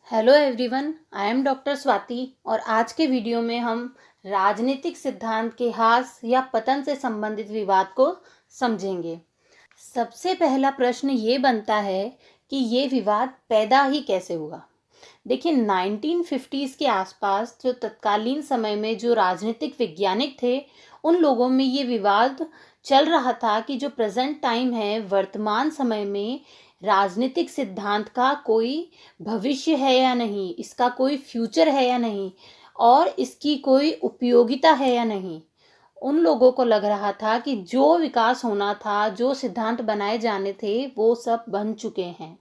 Hello everyone, I am doctor Swati और आज के वीडियो में हम राजनीतिक सिद्धांत के ह्रास या पतन से संबंधित विवाद को समझेंगे। सबसे पहला प्रश्न ये बनता है कि ये विवाद पैदा ही कैसे हुआ। देखिए 1950s के आसपास जो तत्कालीन समय में जो राजनीतिक वैज्ञानिक थे उन लोगों में ये विवाद चल रहा था कि जो प्रेजेंट टाइम है, वर्तमान समय में राजनीतिक सिद्धांत का कोई भविष्य है या नहीं, इसका कोई फ्यूचर है या नहीं और इसकी कोई उपयोगिता है या नहीं। उन लोगों को लग रहा था कि जो विकास होना था, जो सिद्धांत बनाए जाने थे, वो सब बन चुके हैं।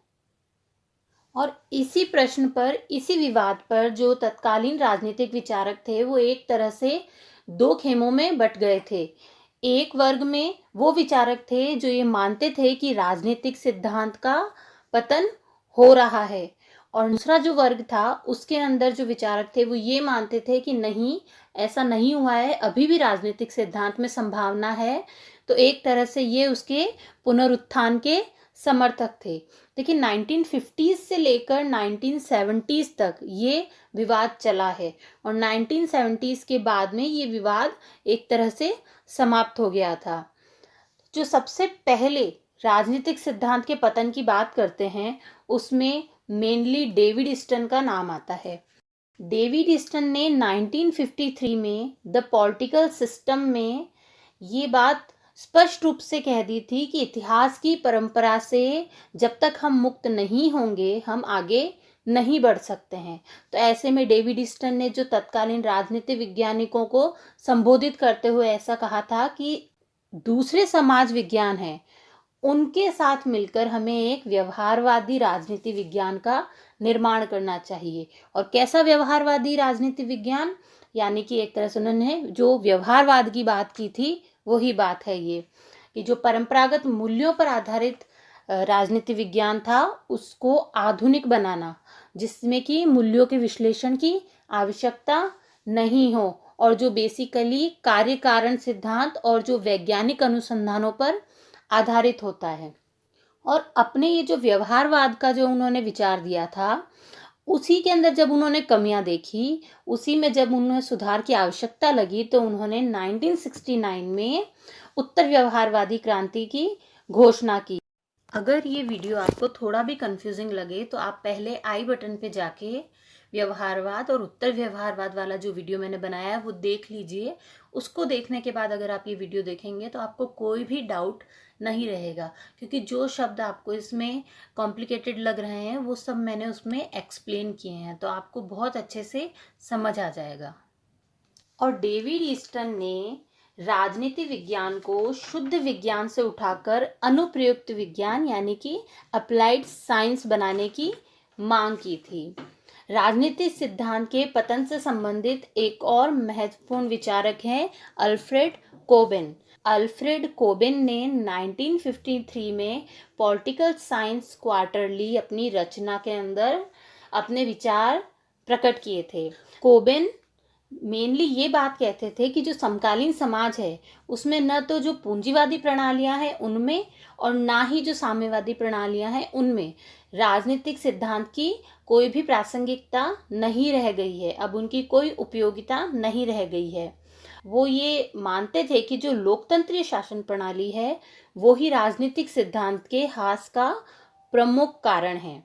और इसी प्रश्न पर, इसी विवाद पर जो तत्कालीन राजनीतिक विचारक थे वो एक तरह से दो खेमों में बट गए थे। एक वर्ग में वो विचारक थे जो ये मानते थे कि राजनीतिक सिद्धांत का पतन हो रहा है और दूसरा जो वर्ग था उसके अंदर जो विचारक थे वो ये मानते थे कि नहीं, ऐसा नहीं हुआ है, अभी भी राजनीतिक सिद्धांत में संभावना है। तो एक तरह से ये उसके पुनरुत्थान के समर्थक थे। देखिए 1950s से लेकर 1970s तक ये विवाद चला है और 1970s के बाद में ये विवाद एक तरह से समाप्त हो गया था। जो सबसे पहले राजनीतिक सिद्धांत के पतन की बात करते हैं उसमें मेनली डेविड ईस्टन का नाम आता है। डेविड ईस्टन ने 1953 में द पॉलिटिकल सिस्टम में ये बात स्पष्ट रूप से कह दी थी कि इतिहास की परंपरा से जब तक हम मुक्त नहीं होंगे हम आगे नहीं बढ़ सकते हैं। तो ऐसे में डेविड ईस्टन ने जो तत्कालीन राजनीतिक वैज्ञानिकों को संबोधित करते हुए ऐसा कहा था कि दूसरे समाज विज्ञान हैं, उनके साथ मिलकर हमें एक व्यवहारवादी राजनीति विज्ञान का निर्माण करना चाहिए। और कैसा व्यवहारवादी राजनीति विज्ञान, यानी कि एक तरह से उन्होंने जो व्यवहारवाद की बात की थी वही बात है ये कि जो परंपरागत मूल्यों पर आधारित राजनीति विज्ञान था उसको आधुनिक बनाना, जिसमें कि मूल्यों के विश्लेषण की आवश्यकता नहीं हो और जो बेसिकली कार्य कारण सिद्धांत और जो वैज्ञानिक अनुसंधानों पर आधारित होता है। और अपने ये जो व्यवहारवाद का जो उन्होंने विचार दिया था उसी के अंदर जब उन्होंने कमियां देखी, उसी में जब उन्हें सुधार की आवश्यकता लगी तो उन्होंने 1969 में उत्तर व्यवहारवादी क्रांति की घोषणा की। अगर ये वीडियो आपको थोड़ा भी कंफ्यूजिंग लगे तो आप पहले आई बटन पे जाके व्यवहारवाद और उत्तर व्यवहारवाद वाला जो वीडियो मैंने बनाया है वो देख लीजिए। उसको देखने के बाद अगर आप ये वीडियो देखेंगे तो आपको कोई भी डाउट नहीं रहेगा, क्योंकि जो शब्द आपको इसमें कॉम्प्लिकेटेड लग रहे हैं वो सब मैंने उसमें एक्सप्लेन किए हैं, तो आपको बहुत अच्छे से समझ आ जाएगा। और डेविड ईस्टन ने राजनीति विज्ञान को शुद्ध विज्ञान से उठाकर अनुप्रयुक्त विज्ञान यानी कि अप्लाइड साइंस बनाने की मांग की थी। राजनीतिक सिद्धांत के पतन से संबंधित एक और महत्वपूर्ण विचारक हैं अल्फ्रेड कोबेन। अल्फ्रेड कोबेन ने 1953 में पॉलिटिकल साइंस क्वार्टरली अपनी रचना के अंदर अपने विचार प्रकट किए थे। कोबेन मेनली ये बात कहते थे कि जो समकालीन समाज है उसमें न तो जो पूंजीवादी प्रणालियां हैं उनमें और ना ही जो साम्यवादी प्रणालियां हैं उनमें राजनीतिक सिद्धांत की कोई भी प्रासंगिकता नहीं रह गई है, अब उनकी कोई उपयोगिता नहीं रह गई है। वो ये मानते थे कि जो लोकतंत्रीय शासन प्रणाली है वो ही राजनीतिक सिद्धांत के ह्रास का प्रमुख कारण है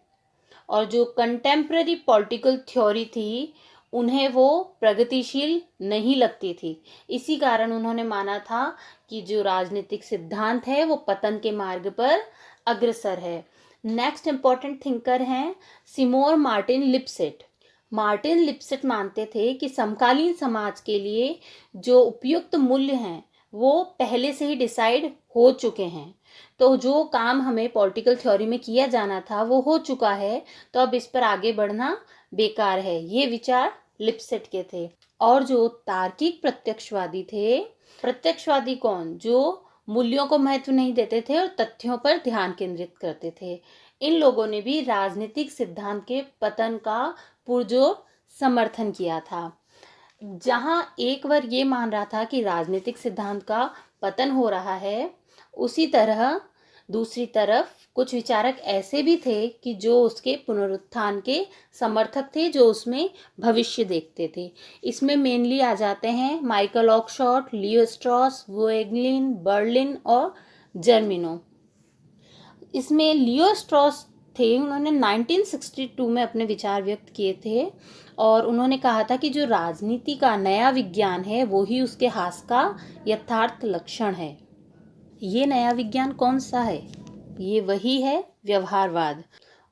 और जो कंटेम्प्रेरी पॉलिटिकल थ्योरी थी उन्हें वो प्रगतिशील नहीं लगती थी। इसी कारण उन्होंने माना था कि जो राजनीतिक सिद्धांत है वो पतन के मार्ग पर अग्रसर है। नेक्स्ट इंपॉर्टेंट थिंकर हैं सिमोर मार्टिन लिपसेट। मार्टिन लिपसेट मानते थे कि समकालीन समाज के लिए जो उपयुक्त मूल्य हैं वो पहले से ही डिसाइड हो चुके हैं। तो जो काम हमें पॉलिटिकल थ्योरी में किया जाना था वो हो चुका है, तो अब इस पर आगे बढ़ना बेकार है। ये विचार लिपसेट के थे। और जो तार्किक प्रत्यक्षवादी थे, प्रत्यक्षवादी कौन, जो मूल्यों को महत्व नहीं देते थे और तथ्यों पर ध्यान केंद्रित करते थे, इन लोगों ने भी राजनीतिक सिद्धांत के पतन का पुरजोर समर्थन किया था। जहां एक वर्ग ये मान रहा था कि राजनीतिक सिद्धांत का पतन हो रहा है, उसी तरह दूसरी तरफ कुछ विचारक ऐसे भी थे कि जो उसके पुनरुत्थान के समर्थक थे, जो उसमें भविष्य देखते थे। इसमें मेनली आ जाते हैं Michael Oxford, Leo Strauss, Voegelin, Berlin और जर्मिनो। इसमें लियो स्ट्रॉस थे, उन्होंने 1962 में अपने विचार व्यक्त किए थे और उन्होंने कहा था कि जो राजनीति का नया विज्ञान है वो ही उसके हास का यथार्थ लक्षण है। ये नया विज्ञान कौन सा है? ये वही है व्यवहारवाद।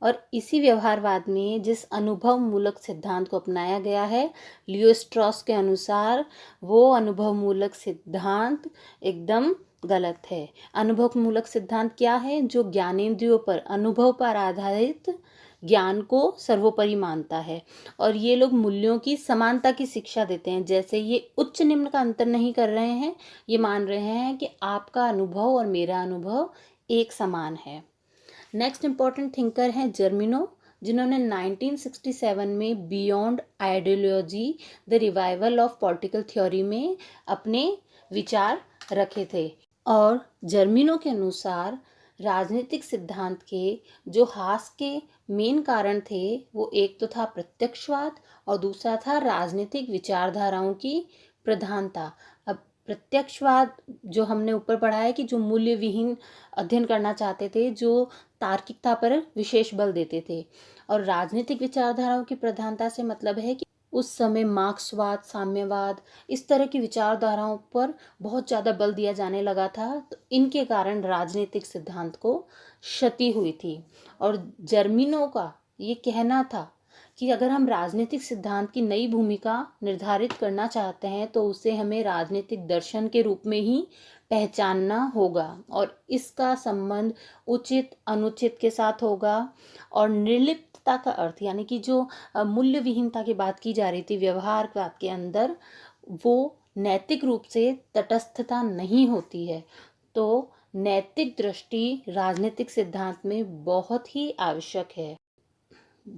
और इसी व्यवहारवाद में जिस अनुभव मूलक सिद्धांत को अपनाया गया है, लियो स्ट्रॉस के अनुसार वो अनुभव मूलक सिद्धांत एकदम गलत है। अनुभव मूलक सिद्धांत क्या है? जो ज्ञानेंद्रियों पर, अनुभव पर आधारित ज्ञान को सर्वोपरि मानता है और ये लोग मूल्यों की समानता की शिक्षा देते हैं। जैसे ये उच्च निम्न का अंतर नहीं कर रहे हैं, ये मान रहे हैं कि आपका अनुभव और मेरा अनुभव एक समान है। नेक्स्ट इम्पॉर्टेंट थिंकर हैं जर्मिनो, जिन्होंने 1967 में beyond ideology the revival of political theory में अपने विचार रखे थे। और जर्मिनो के अनुसार राजनीतिक सिद्धांत के जो हास के मेन कारण थे वो एक तो था प्रत्यक्षवाद और दूसरा था राजनीतिक विचारधाराओं की प्रधानता। अब प्रत्यक्षवाद जो हमने ऊपर पढ़ा है कि जो मूल्य विहीन अध्ययन करना चाहते थे, जो तार्किकता पर विशेष बल देते थे, और राजनीतिक विचारधाराओं की प्रधानता से मतलब है कि उस समय मार्क्सवाद, साम्यवाद, इस तरह की विचारधाराओं पर बहुत ज़्यादा बल दिया जाने लगा था, तो इनके कारण राजनीतिक सिद्धांत को क्षति हुई थी। और जर्मिनो का ये कहना था कि अगर हम राजनीतिक सिद्धांत की नई भूमिका निर्धारित करना चाहते हैं तो उसे हमें राजनीतिक दर्शन के रूप में ही पहचानना होगा और इसका संबंध उचित अनुचित के साथ होगा। और निर्लिप्तता का अर्थ यानी कि जो मूल्य विहीनता की बात की जा रही थी व्यवहारवाद के अंदर, वो नैतिक रूप से तटस्थता नहीं होती है। तो नैतिक दृष्टि राजनीतिक सिद्धांत में बहुत ही आवश्यक है।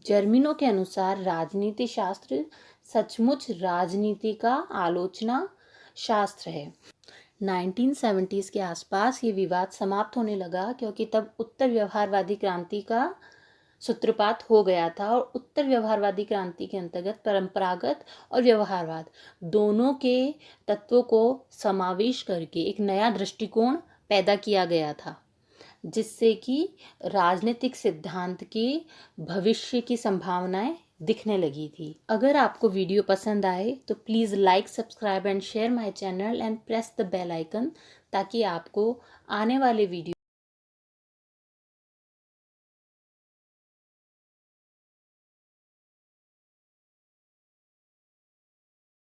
जर्मिनो के अनुसार राजनीति शास्त्र सचमुच राजनीति का आलोचना शास्त्र है। 1970s के आसपास ये विवाद समाप्त होने लगा क्योंकि तब उत्तर व्यवहारवादी क्रांति का सूत्रपात हो गया था और उत्तर व्यवहारवादी क्रांति के अंतर्गत परंपरागत और व्यवहारवाद दोनों के तत्वों को समावेश करके एक नया दृष्टिकोण पैदा किया गया था, जिससे कि राजनीतिक सिद्धांत की भविष्य की संभावनाएं दिखने लगी थी। अगर आपको वीडियो पसंद आए तो please like, subscribe and share my channel and press the bell icon, ताकि आपको आने वाले वीडियो